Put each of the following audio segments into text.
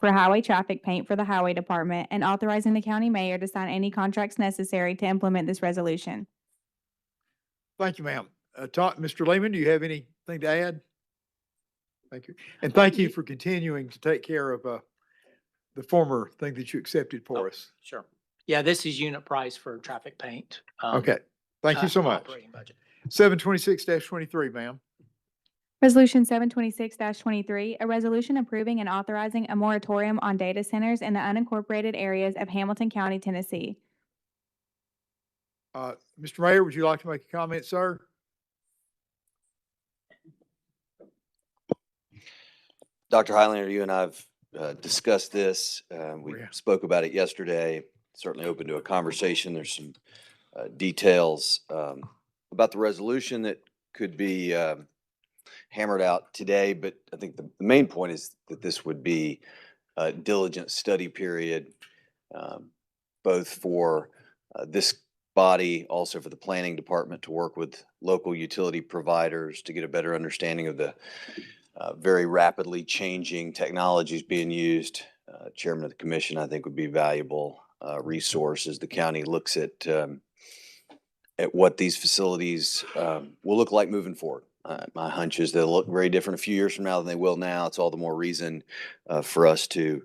for highway traffic paint for the highway department and authorizing the county mayor to sign any contracts necessary to implement this resolution. Thank you, ma'am. Mr. Lehman, do you have anything to add? Thank you. And thank you for continuing to take care of the former thing that you accepted for us. Sure. Yeah, this is unit price for traffic paint. Okay. Thank you so much. Operating budget. 726-23, ma'am. Resolution 726-23, a resolution approving and authorizing a moratorium on data centers in the unincorporated areas of Hamilton County, Tennessee. Mr. Mayor, would you like to make a comment, sir? Dr. Highlander, you and I have discussed this. We spoke about it yesterday. Certainly open to a conversation. There's some details about the resolution that could be hammered out today, but I think the main point is that this would be a diligent study period, both for this body, also for the planning department to work with local utility providers to get a better understanding of the very rapidly changing technologies being used. Chairman of the commission, I think, would be valuable resource as the county looks at what these facilities will look like moving forward. My hunch is they'll look very different a few years from now than they will now. It's all the more reason for us to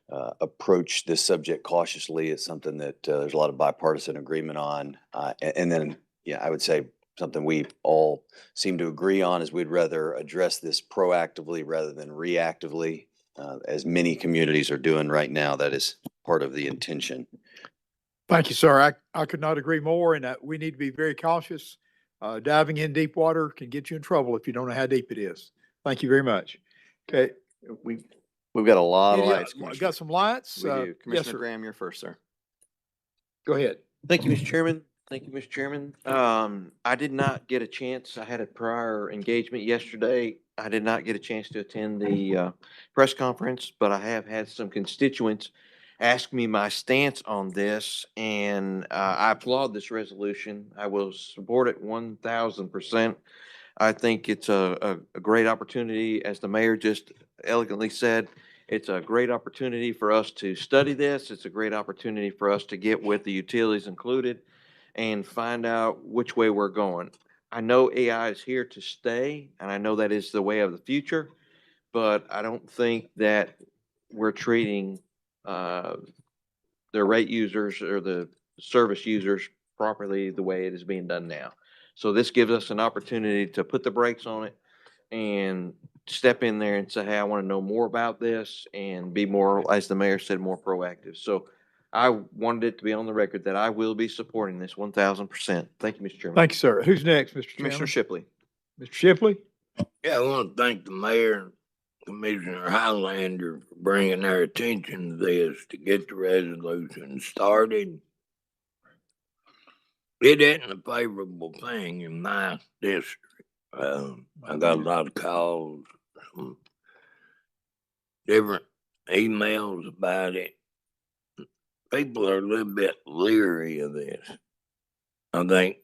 approach this subject cautiously. It's something that there's a lot of bipartisan agreement on. And then, yeah, I would say something we all seem to agree on is we'd rather address this proactively rather than reactively, as many communities are doing right now. That is part of the intention. Thank you, sir. I could not agree more, and we need to be very cautious. Diving in deep water can get you in trouble if you don't know how deep it is. Thank you very much. Okay. We've got a lot of Yeah, lights. got some lights. We do. Yes, Commissioner sir. Graham, you're first, sir. Go ahead. Thank you, Mr. Chairman. Thank you, Mr. Chairman. I did not get a chance. I had a prior engagement yesterday. I did not get a chance to attend the press conference, but I have had some constituents ask me my stance on this, and I applaud this resolution. I will support it 1,000%. I think it's a great opportunity, as the mayor just elegantly said. It's a great opportunity for us to study this. It's a great opportunity for us to get with the utilities included and find out which way we're going. I know AI is here to stay, and I know that is the way of the future, but I don't think that we're treating the rate users or the service users properly the way it is being done now. So this gives us an opportunity to put the brakes on it and step in there and say, hey, I want to know more about this and be more, as the mayor said, more proactive. So I wanted it to be on the record that I will be supporting this 1,000%. Thank you, Mr. Chairman. Thank you, sir. Who's next, Mr. Chairman? Commissioner Shipley. Mr. Shipley? Yeah, I want to thank the mayor and Commissioner Highlander for bringing their attention to this to get the resolution started. It isn't a favorable thing in my district. I got a lot of calls, some different emails about it. People are a little bit leery of this. I think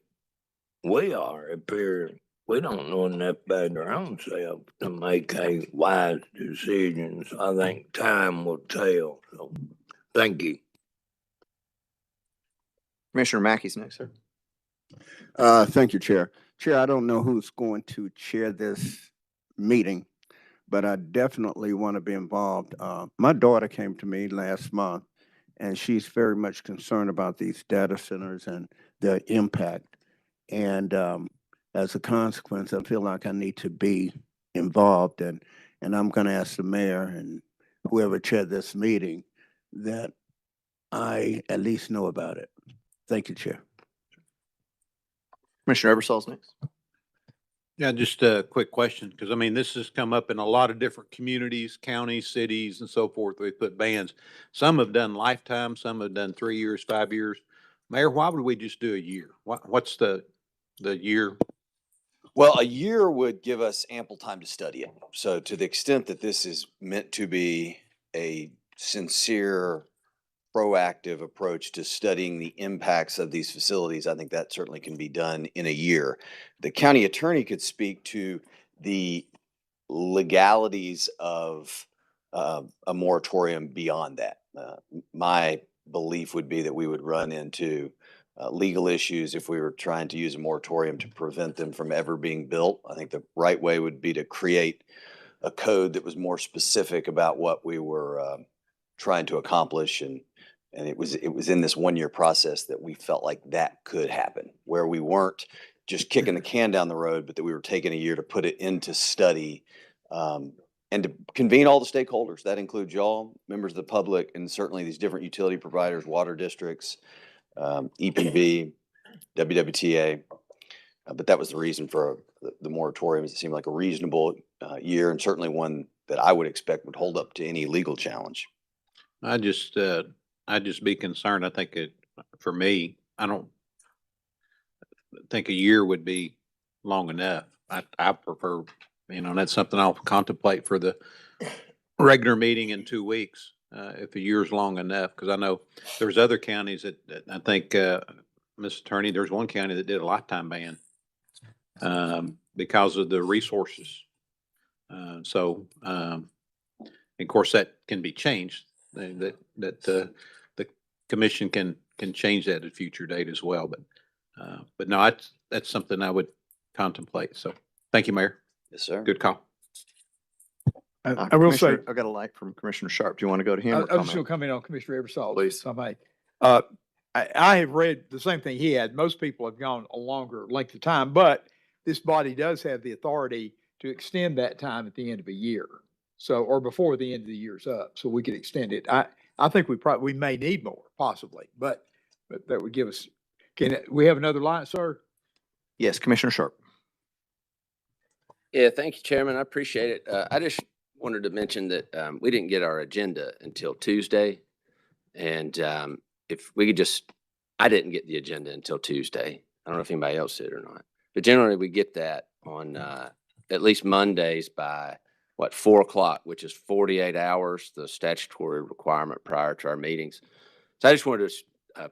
we are up here. We don't know enough about our own self to make a wise decision. So I think time will tell. So thank you. Commissioner Mackey's next, sir. Thank you, Chair. Chair, I don't know who's going to chair this meeting, but I definitely want to be involved. My daughter came to me last month, and she's very much concerned about these data centers and their impact. And as a consequence, I feel like I need to be involved, and I'm going to ask the mayor and whoever chaired this meeting that I at least know about it. Thank you, Chair. Commissioner Eversall's next. Yeah, just a quick question, because I mean, this has come up in a lot of different communities, counties, cities, and so forth. They put bans. Some have done lifetime, some have done 3 years, 5 years. Mayor, why would we just do a year? What's the year? Well, a year would give us ample time to study it. So to the extent that this is meant to be a sincere, proactive approach to studying the impacts of these facilities, I think that certainly can be done in a year. The county attorney could speak to the legalities of a moratorium beyond that. My belief would be that we would run into legal issues if we were trying to use a moratorium to prevent them from ever being built. I think the right way would be to create a code that was more specific about what we were trying to accomplish, and it was in this 1 year process that we felt like that could happen, where we weren't just kicking the can down the road, but that we were taking a year to put it into study, and to convene all the stakeholders. That includes y'all, members of the public, and certainly these different utility providers, water districts, EPB, WWTA. But that was the reason for the moratorium. It seemed like a reasonable year, and certainly one that I would expect would hold up to any legal challenge. I'd just be concerned. I think for me, I don't think a year would be long enough. I prefer, that's something I'll contemplate for the regular meeting in 2 weeks, if a year's long enough, because I know there's other counties that I think, Ms. Attorney, there's one county that did a lifetime ban, because of the resources. Of course, that can be changed. That the commission can change that at a future date as well. But no, that's something I would contemplate. So thank you, Mayor. Yes, sir. Good call. I will say, I got a light from Commissioner Sharp. Do you want to go to him or I'm just going comment? to comment on Commissioner Eversole. Please. If I may. I have read the same thing he had. Most people have gone a longer length of time, but this body does have the authority to extend that time at the end of a year. So, or before the end of the year's up, so we could extend it. I think we may need more possibly, but that would give us, can we have another line, sir? Yes, Commissioner Sharp. Yeah, thank you, Chairman. I appreciate it. I just wanted to mention that we didn't get our agenda until Tuesday. And if we could I didn't get the agenda until Tuesday. I don't know if anybody else did or not. But generally, we get that on at least Mondays by, 4 o'clock, which is 48 hours, the statutory requirement prior to our meetings. So I just wanted to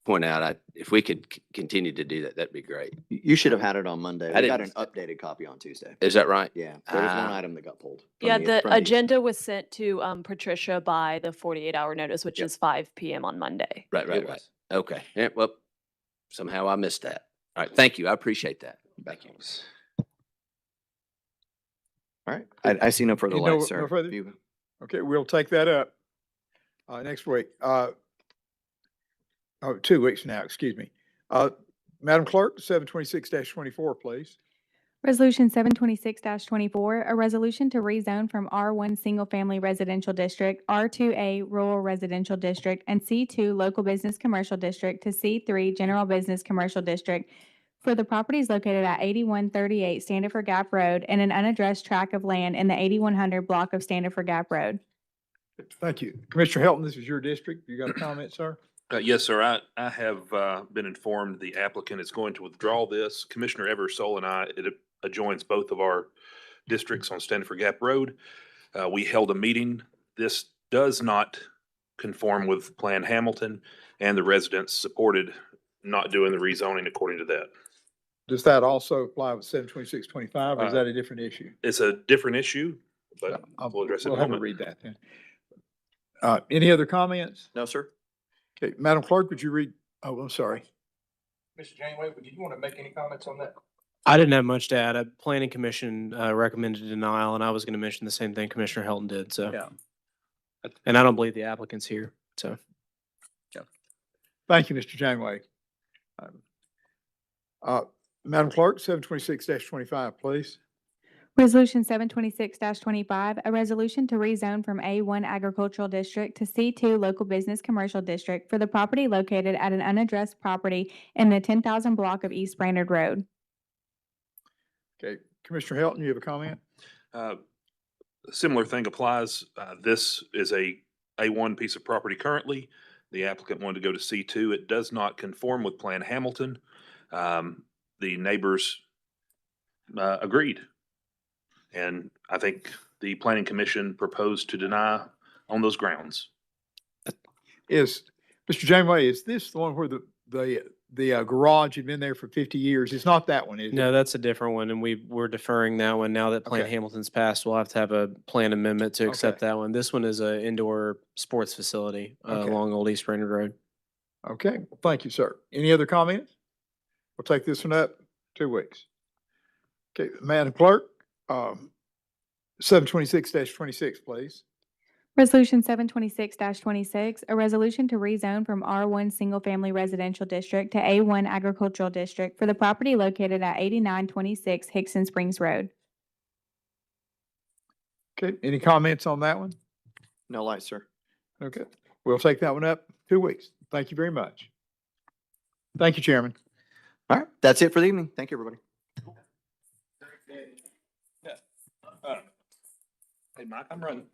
point out, if we could continue to do that, that'd be great. You should have had it on Monday. I We got an didn't- updated copy on Tuesday. Is that right? Yeah, there was one Ah. item that got pulled. from Yeah, from the agenda was sent to Patricia by the 48-hour notice, which Yep. is 5 PM on Monday. Right. It was. Okay. Yeah, well, somehow I missed that. All right. Thank you. I appreciate that. Thank you. All right. I see no further You know, lights, sir. no further? You- Okay, we'll take that up next week. 2 weeks from now, excuse me. Madam Clerk, 726-24, please. Resolution 726-24, a resolution to rezone from R1 Single Family Residential District, R2A Rural Residential District, and C2 Local Business Commercial District to C3 General Business Commercial District for the properties located at 8138 Standiford Gap Road and an unaddressed tract of land in the 8100 block of Standiford Gap Road. Thank you. Commissioner Helton, this is your district. You got a comment, sir? Yes, sir. I have been informed the applicant is going to withdraw this. Commissioner Eversole and it adjoins both of our districts on Standiford Gap Road. We held a meeting. This does not conform with Plan Hamilton, and the residents supported not doing the rezoning according to that. Does that also apply with 726-25, or is that a different issue? It's a different issue, but we'll address it in We'll a have to moment. read that then. Any other comments? No, sir. Okay, Madam Clerk, would you read? Oh, I'm sorry. Mr. Janeway, did you want to make any comments on that? I didn't have much to add. Planning Commission recommended denial, and I was going to mention the same thing Commissioner Helton did, so. Yeah. And I don't believe the applicant's here, so. Thank you, Mr. Janeway. Madam Clerk, 726-25, please. Resolution 726-25, a resolution to rezone from A1 Agricultural District to C2 Local Business Commercial District for the property located at an unaddressed property in the 10,000 block of East Brainerd Road. Okay, Commissioner Helton, you have a comment? Similar thing applies. This is a A1 piece of property currently. The applicant wanted to go to C2. It does not conform with Plan Hamilton. The neighbors agreed. And I think the Planning Commission proposed to deny on those grounds. Mr. Janeway, is this the one where the the garage had been there for 50 years. It's not that one, is it? No, that's a different one, and we're deferring that one. Now that Plan Okay. Hamilton's passed, we'll have to have a plan amendment to accept Okay. that one. This one is a indoor sports facility Okay. along Old East Brainerd Road. Okay, well, thank you, sir. Any other comments? We'll take this one up 2 weeks. Okay, Madam Clerk, 726-26, please. Resolution 726-26, a resolution to rezone from R1 Single Family Residential District to A1 Agricultural District for the property located at 8926 Hickson Springs Road. Okay, any comments on that one? No light, sir. Okay, we'll take that one up 2 weeks. Thank you very much. Thank you, Chairman. All right, that's it for the evening. Thank you, everybody. Hey, Mike, I'm running.